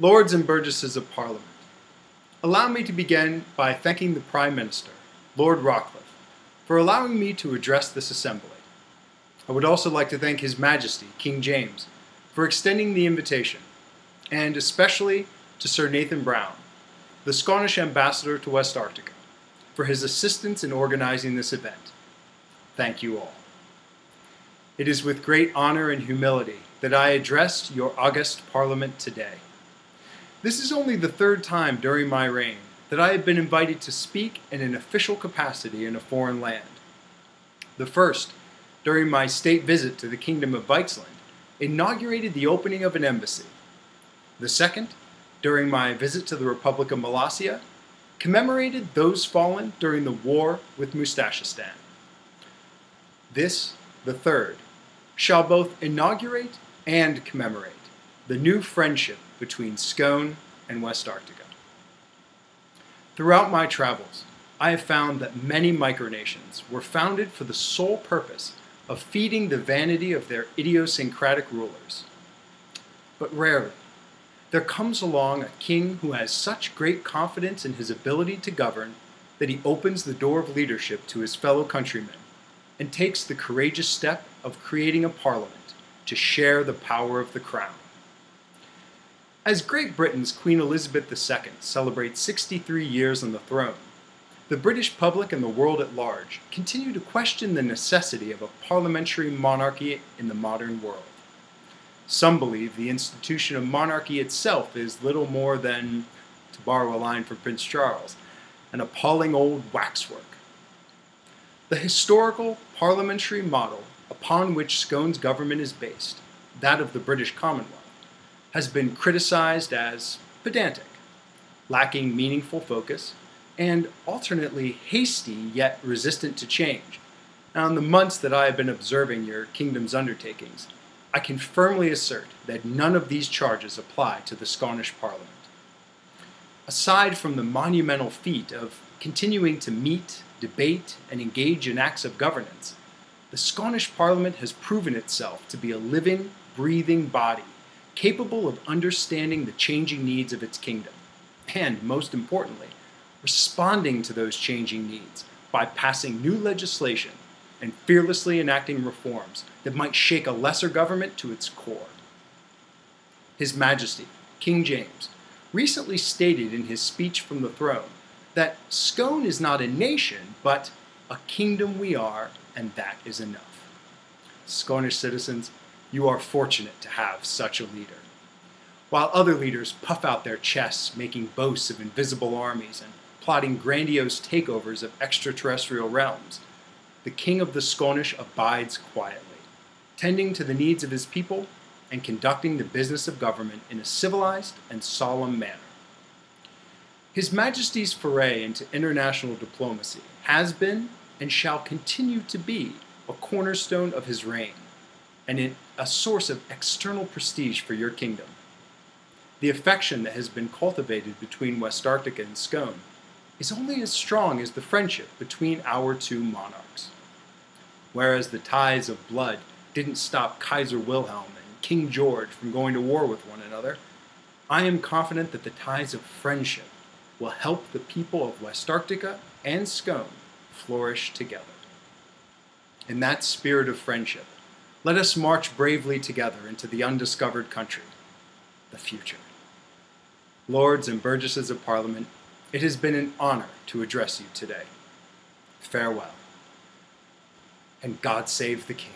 Lords and Burgesses of Parliament, allow me to begin by thanking the Prime Minister, Lord Rockcliffe, for allowing me to address this assembly. I would also like to thank His Majesty, King James, for extending the invitation, and especially to Sir Nathan Brown, the Sconnish ambassador to Westarctica, for his assistance in organizing this event. Thank you all. It is with great honor and humility that I address your august Parliament today. This is only the third time during my reign that I have been invited to speak in an official capacity in a foreign land. The first, during my state visit to the Kingdom of Scone, inaugurated the opening of an embassy. The second, during my visit to the Republic of Molossia, commemorated those fallen during the war with Mustachistan. This, the third, shall both inaugurate and commemorate the new friendship between Scone and Westarctica. Throughout my travels, I have found that many micronations were founded for the sole purpose of feeding the vanity of their idiosyncratic rulers. But rarely, there comes along a king who has such great confidence in his ability to govern that he opens the door of leadership to his fellow countrymen and takes the courageous step of creating a parliament to share the power of the crown. As Great Britain's Queen Elizabeth II celebrates 63 years on the throne, the British public and the world at large continue to question the necessity of a parliamentary monarchy in the modern world. Some believe the institution of monarchy itself is little more than, to borrow a line from Prince Charles, an appalling old waxwork. The historical parliamentary model upon which Scone's government is based, that of the British Commonwealth, has been criticized as pedantic, lacking meaningful focus, and alternately hasty yet resistant to change. Now, in the months that I have been observing your kingdom's undertakings, I can firmly assert that none of these charges apply to the Sconnish Parliament. Aside from the monumental feat of continuing to meet, debate, and engage in acts of governance, the Sconnish Parliament has proven itself to be a living, breathing body capable of understanding the changing needs of its kingdom, and, most importantly, responding to those changing needs by passing new legislation and fearlessly enacting reforms that might shake a lesser government to its core. His Majesty, King James, recently stated in his speech from the throne that Scone is not a nation, but a kingdom we are, and that is enough. Sconish citizens, you are fortunate to have such a leader. While other leaders puff out their chests, making boasts of invisible armies and plotting grandiose takeovers of extraterrestrial realms, the King of the Sconnish abides quietly, tending to the needs of his people and conducting the business of government in a civilized and solemn manner. His Majesty's foray into international diplomacy has been and shall continue to be a cornerstone of his reign, and a source of external prestige for your kingdom. The affection that has been cultivated between Westarctica and Scone is only as strong as the friendship between our two monarchs. Whereas the ties of blood didn't stop Kaiser Wilhelm and King George from going to war with one another, I am confident that the ties of friendship will help the people of Westarctica and Scone flourish together. In that spirit of friendship, let us march bravely together into the undiscovered country, the future. Lords and Burgesses of Parliament, it has been an honor to address you today. Farewell, and God save the King.